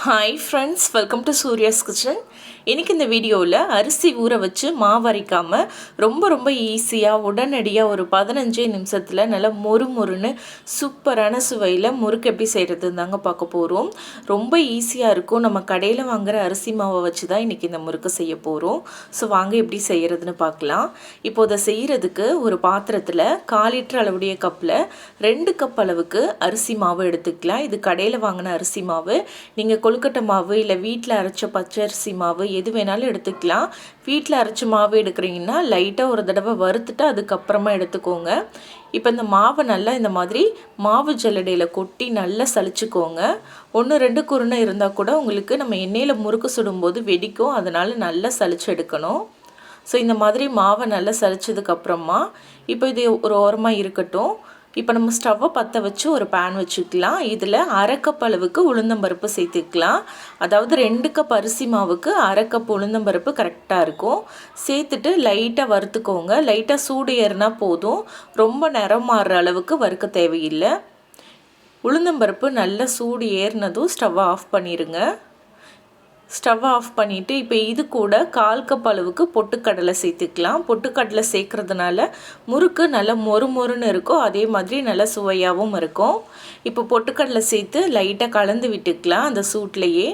Hi friends, welcome to Surya's kitchen. இன்றைக்கி இந்த வீடியோவில் அரிசி ஊற வச்சு மாவு அரைக்காமல் ரொம்ப ஈஸியாக உடனடியாக ஒரு 15 நிமிஷத்தில் நல்லா மொறுன்னு சூப்பரான சுவையில் முறுக்கு எப்படி செய்கிறதுன்னு தாங்க பார்க்க போகிறோம். ரொம்ப ஈஸியாக இருக்கும். நம்ம கடையில் வாங்குகிற அரிசி மாவை வச்சு தான் இன்றைக்கி இந்த முறுக்கு செய்ய போகிறோம். ஸோ வாங்க எப்படி செய்கிறதுன்னு பார்க்கலாம். இப்போ அதை செய்கிறதுக்கு ஒரு பாத்திரத்தில் 1/4 லிட்டர் அளவுடைய கப்பில் 2 கப் அளவுக்கு அரிசி மாவு எடுத்துக்கலாம். இது கடையில் வாங்கின அரிசி மாவு. நீங்கள் கொழுக்கட்டை மாவு இல்லை வீட்டில் அரைச்ச பச்சரிசி மாவு எது வேணாலும் எடுத்துக்கலாம். வீட்டில் அரைச்ச மாவு எடுக்கிறீங்கன்னா லைட்டாக ஒரு தடவை வறுத்துட்டு அதுக்கப்புறமா எடுத்துக்கோங்க. இப்போ இந்த மாவை நல்லா இந்த மாதிரி மாவு ஜல்லடையில் கொட்டி நல்லா சலிச்சுக்கோங்க. 1-2 குருணை இருந்தால் கூட உங்களுக்கு நம்ம எண்ணெயில் முறுக்கு சுடும்போது வெடிக்கும். அதனால் நல்லா சலிச்சு எடுக்கணும். ஸோ இந்த மாதிரி மாவை நல்லா சலிச்சதுக்கப்புறமா இப்போ இது ஒரு ஓரமாக இருக்கட்டும். இப்போ நம்ம ஸ்டவ்வை பற்ற வச்சு ஒரு பேன் வச்சுக்கலாம். இதில் 1/2 கப் அளவுக்கு உளுந்தம்பருப்பு சேர்த்துக்கலாம். அதாவது 2 கப் அரிசி மாவுக்கு 1/2 கப் உளுந்தம்பருப்பு கரெக்டாக இருக்கும். சேர்த்துட்டு லைட்டாக வறுத்துக்கோங்க. லைட்டாக சூடு ஏறினா போதும், ரொம்ப நிறம் மாறுற அளவுக்கு வறுக்க தேவையில்லை. உளுந்தம்பருப்பு நல்லா சூடு ஏறினதும் ஸ்டவ்வை ஆஃப் பண்ணிடுங்க. ஸ்டவ்வை ஆஃப் பண்ணிவிட்டு இப்போ இது கூட 1/4 கப் அளவுக்கு பொட்டுக்கடலை சேர்த்துக்கலாம். பொட்டுக்கடலை சேர்க்குறதுனால முறுக்கு நல்லா மொறுன்னு இருக்கும், அதே மாதிரி நல்லா சுவையாகவும் இருக்கும். இப்போ பொட்டுக்கடலை சேர்த்து லைட்டாக கலந்து விட்டுக்கலாம் அந்த சூட்லேயே.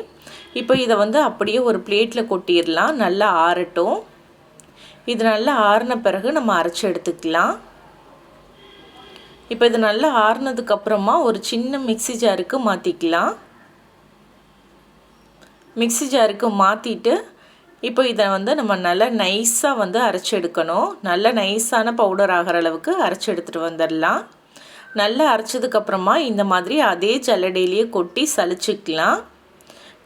இப்போ இதை அப்படியே ஒரு பிளேட்டில் கொட்டிடலாம். நல்லா ஆறட்டும். இது நல்லா ஆறின பிறகு நம்ம அரைச்சி எடுத்துக்கலாம். இப்போ இது நல்லா ஆறினதுக்கப்புறமா ஒரு சின்ன மிக்ஸி ஜாருக்கு மாற்றிக்கலாம். மிக்ஸி ஜாருக்கு மாற்றிட்டு இப்போ இதை நம்ம நல்லா நைஸாக அரைச்சி எடுக்கணும். நல்லா நைஸான பவுடர் ஆகிற அளவுக்கு அரைச்சி எடுத்துகிட்டு வந்துடலாம். நல்லா அரைச்சதுக்கப்புறமா இந்த மாதிரி அதே ஜல்லடையிலேயே கொட்டி சலிச்சிக்கலாம்.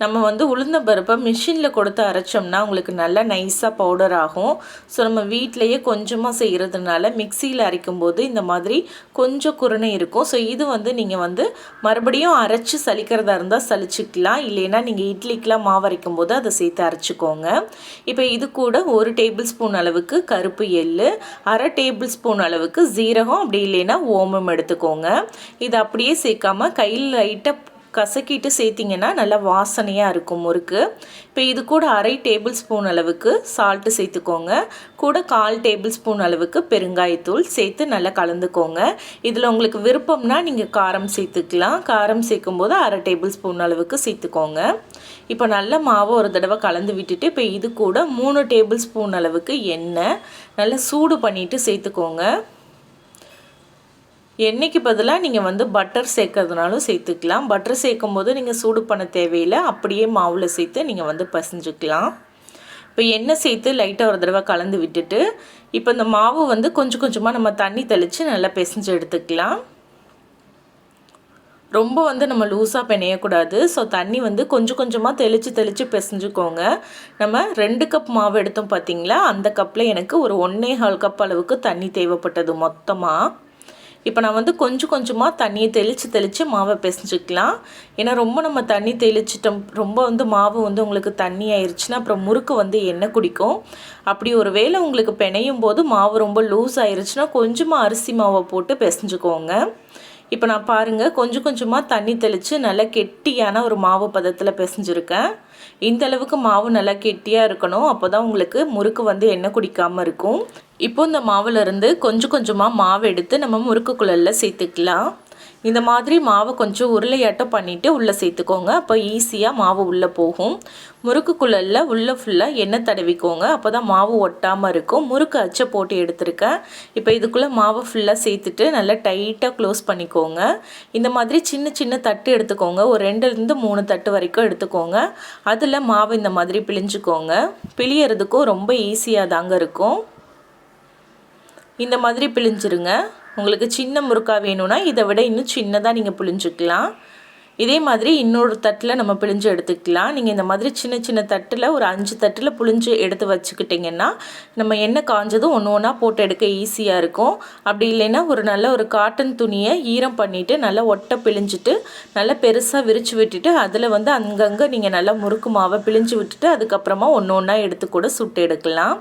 நம்ம உளுந்தம்பருப்பை மிஷினில் கொடுத்து அரைச்சோம்னா உங்களுக்கு நல்லா நைஸாக பவுடர் ஆகும். ஸோ நம்ம வீட்டிலையே கொஞ்சமாக செய்கிறதுனால மிக்சியில் அரைக்கும்போது இந்த மாதிரி கொஞ்சம் குருணை இருக்கும். ஸோ இது நீங்கள் மறுபடியும் அரைச்சி சலிக்கிறதா இருந்தால் சலிச்சிக்கலாம். இல்லைன்னா நீங்கள் இட்லிக்கெலாம் மாவு அரைக்கும்போது அதை சேர்த்து அரைச்சிக்கோங்க. இப்போ இது கூட 1 டேபிள் ஸ்பூன் அளவுக்கு கருப்பு எள்ளு, 1/2 டேபிள் ஸ்பூன் அளவுக்கு ஜீரகம், அப்படி இல்லைன்னா ஓமம் எடுத்துக்கோங்க. இது அப்படியே சேர்க்காம கையில் லைட்டாக கசக்கிட்டு சேர்த்திங்கன்னா நல்லா வாசனையாக இருக்கும் முறுக்கு. இப்போ இது கூட 1/2 டேபிள் ஸ்பூன் அளவுக்கு சால்ட்டு சேர்த்துக்கோங்க. கூட 1/4 டேபிள் ஸ்பூன் அளவுக்கு பெருங்காயத்தூள் சேர்த்து நல்லா கலந்துக்கோங்க. இதில் உங்களுக்கு விருப்பம்னா நீங்கள் காரம் சேர்த்துக்கலாம். காரம் சேர்க்கும்போது 1/2 டேபிள் ஸ்பூன் அளவுக்கு சேர்த்துக்கோங்க. இப்போ நல்ல மாவை ஒரு தடவை கலந்து விட்டுட்டு இப்போ இது கூட 3 டேபிள் ஸ்பூன் அளவுக்கு எண்ணெய் நல்லா சூடு பண்ணிவிட்டு சேர்த்துக்கோங்க. எண்ணெய்க்கு பதிலாக நீங்கள் பட்டர் சேர்க்கறதுனாலும் சேர்த்துக்கலாம். பட்டர் சேர்க்கும் போது நீங்கள் சூடு பண்ண தேவையில்லை, அப்படியே மாவில் சேர்த்து நீங்கள் பசைஞ்சுக்கலாம். இப்போ எண்ணெய் சேர்த்து லைட்டாக ஒரு தடவை கலந்து விட்டுட்டு இப்போ இந்த மாவு கொஞ்சம் கொஞ்சமாக நம்ம தண்ணி தெளித்து நல்லா பிசைஞ்சு எடுத்துக்கலாம். ரொம்ப நம்ம லூஸாக பிணையக்கூடாது. ஸோ தண்ணி கொஞ்சம் கொஞ்சமாக தெளித்து பிசைஞ்சுக்கோங்க. நம்ம 2 கப் மாவு எடுத்தோம் பார்த்தீங்களா, அந்த கப்பில் எனக்கு ஒரு 1.25 கப் அளவுக்கு தண்ணி தேவைப்பட்டது மொத்தமாக. இப்போ நான் கொஞ்சம் கொஞ்சமாக தண்ணியை தெளித்து மாவை பிசைஞ்சிக்கலாம். ஏன்னா ரொம்ப நம்ம தண்ணி தெளிச்சிட்டோம், ரொம்ப மாவு உங்களுக்கு தண்ணி ஆயிடுச்சுன்னா அப்புறம் முறுக்கு எண்ணெய் குடிக்கும். அப்படி ஒரு வேளை உங்களுக்கு பிணையும் போது மாவு ரொம்ப லூஸ் ஆயிடுச்சுன்னா கொஞ்சமாக அரிசி மாவை போட்டு பிசைஞ்சுக்கோங்க. இப்போ நான் பாருங்கள் கொஞ்சம் கொஞ்சமாக தண்ணி தெளித்து நல்லா கெட்டியான ஒரு மாவு பதத்தில் பிசைஞ்சிருக்கேன். இந்த அளவுக்கு மாவு நல்லா கெட்டியாக இருக்கணும். அப்போ தான் உங்களுக்கு முறுக்கு எண்ணெய் குடிக்காமல் இருக்கும். இப்போ இந்த மாவுலேருந்து கொஞ்சம் கொஞ்சமாக மாவு எடுத்து நம்ம முறுக்கு குழலில் சேர்த்துக்கலாம். இந்த மாதிரி மாவை கொஞ்சம் உருளையாட்டம் பண்ணிவிட்டு உள்ளே சேர்த்துக்கோங்க. அப்போ ஈஸியாக மாவு உள்ளே போகும். முறுக்கு குழலில் உள்ளே ஃபுல்லாக எண்ணெய் தடவிக்கோங்க. அப்போ தான் மாவு ஒட்டாமல் இருக்கும். முறுக்கு அச்சை போட்டு எடுத்துருக்கேன். இப்போ இதுக்குள்ளே மாவை ஃபுல்லாக சேர்த்துட்டு நல்லா டைட்டாக க்ளோஸ் பண்ணிக்கோங்க. இந்த மாதிரி சின்ன சின்ன தட்டு எடுத்துக்கோங்க. ஒரு 2-3 தட்டு வரைக்கும் எடுத்துக்கோங்க. அதில் மாவு இந்த மாதிரி பிழிஞ்சுக்கோங்க. பிழியறதுக்கும் ரொம்ப ஈஸியாக தாங்க இருக்கும். இந்த மாதிரி பிழிஞ்சிருங்க. உங்களுக்கு சின்ன முறுக்காக வேணும்னா இதை விட இன்னும் சின்னதாக நீங்கள் பிழிஞ்சிக்கலாம். இதே மாதிரி இன்னொரு தட்டில் நம்ம பிழிஞ்சு எடுத்துக்கலாம். நீங்கள் இந்த மாதிரி சின்ன சின்ன தட்டில் ஒரு 5 தட்டில் பிழிஞ்சு எடுத்து வச்சுக்கிட்டிங்கன்னா நம்ம எண்ணெய் காஞ்சதும் ஒன்று ஒன்றா போட்டு எடுக்க ஈஸியாக இருக்கும். அப்படி இல்லைன்னா ஒரு நல்ல ஒரு காட்டன் துணியை ஈரம் பண்ணிவிட்டு நல்லா ஒட்டை பிழிஞ்சிட்டு நல்லா பெருசாக விரித்து விட்டுட்டு அதில் அங்கங்கே நீங்கள் நல்லா முறுக்கு மாவை பிழிஞ்சு விட்டுட்டு அதுக்கப்புறமா ஒன்று ஒன்றா எடுத்து கூட சுட்டு எடுக்கலாம்.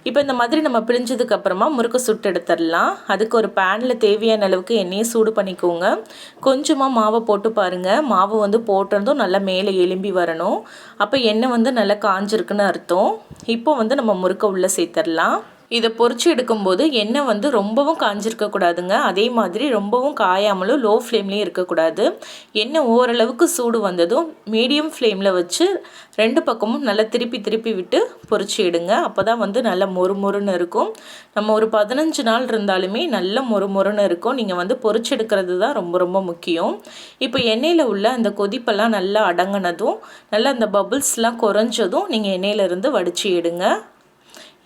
இப்போ இந்த மாதிரி நம்ம பிழிஞ்சதுக்கப்புறமா முறுக்கு சுட்டு எடுத்துடலாம். அதுக்கு ஒரு பேனில் தேவையான அளவுக்கு எண்ணெயை சூடு பண்ணிக்கோங்க. கொஞ்சமாக மாவை போட்டு பாருங்கள். மாவு வந்து போட்டதும் நல்லா மேலே எலும்பி வரணும். அப்போ எண்ணெய் வந்து நல்லா காஞ்சிருக்குன்னு அர்த்தம். இப்போ வந்து நம்ம முறுக்கை உள்ளே சேர்த்துடலாம். இதை பொரிச்சு எடுக்கும்போது எண்ணெய் வந்து ரொம்பவும் காஞ்சிருக்கக்கூடாதுங்க. அதே மாதிரி ரொம்பவும் காயாமலும் லோ ஃப்ளேம்லேயும் இருக்கக்கூடாது. எண்ணெய் ஓரளவுக்கு சூடு வந்ததும் மீடியம் ஃப்ளேமில் வச்சு 2 பக்கமும் நல்லா திருப்பி திருப்பி விட்டு பொரிச்சு எடுங்க. அப்போ தான் வந்து நல்லா மொறுமொறுன்னு இருக்கும். நம்ம ஒரு 15 நாள் இருந்தாலுமே நல்ல மொறுமொறுன்னு இருக்கும். நீங்கள் வந்து பொரிச்சு எடுக்கிறது தான் ரொம்ப ரொம்ப முக்கியம். இப்போ எண்ணெயில் உள்ள அந்த கொதிப்பெல்லாம் நல்லா அடங்கினதும் நல்லா அந்த பபுள்ஸ்லாம் குறைஞ்சதும் நீங்கள் எண்ணெயிலேருந்து வடித்து எடுங்க.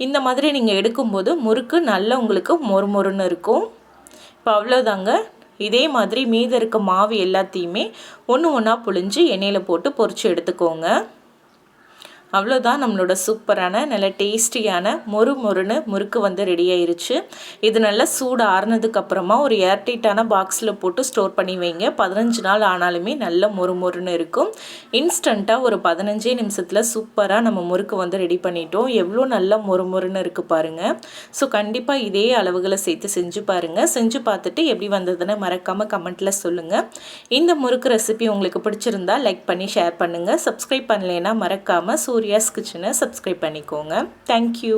இந்த மாதிரி நீங்கள் எடுக்கும்போது முறுக்கு நல்லா உங்களுக்கு மொறுமொறுன்னு இருக்கும். இப்போ அவ்வளோதாங்க. இதே மாதிரி மீத இருக்க மாவு எல்லாத்தையுமே ஒன்று ஒன்றா புழிஞ்சு எண்ணெயில் போட்டு பொரித்து எடுத்துக்கோங்க. அவ்வளோதான், நம்மளோட சூப்பரான நல்ல டேஸ்டியான மொறுமொறுன்னு முறுக்கு வந்து ரெடி ஆயிருச்சு. இது நல்லா சூடு ஆறுனதுக்கப்புறமா ஒரு ஏர்டைட்டான பாக்ஸில் போட்டு ஸ்டோர் பண்ணி வைங்க. 15 நாள் ஆனாலுமே நல்ல மொறுமொறுன்னு இருக்கும். இன்ஸ்டண்ட்டாக ஒரு 15 நிமிஷத்தில் சூப்பராக நம்ம முறுக்கு வந்து ரெடி பண்ணிட்டோம். எவ்வளோ நல்லா மொறுமொறுன்னு இருக்குது பாருங்கள். ஸோ கண்டிப்பாக இதே அளவுகளை சேர்த்து செஞ்சு பாருங்கள். செஞ்சு பார்த்துட்டு எப்படி வந்ததுன்னு மறக்காமல் கமெண்ட்டில் சொல்லுங்கள். இந்த முறுக்கு ரெசிபி உங்களுக்கு பிடிச்சிருந்தா லைக் பண்ணி ஷேர் பண்ணுங்கள். சப்ஸ்கிரைப் பண்ணலைன்னா மறக்காமல் சூர்யாஸ் கிச்சனை சப்ஸ்கிரைப் பண்ணிக்கோங்க. தேங்க்யூ.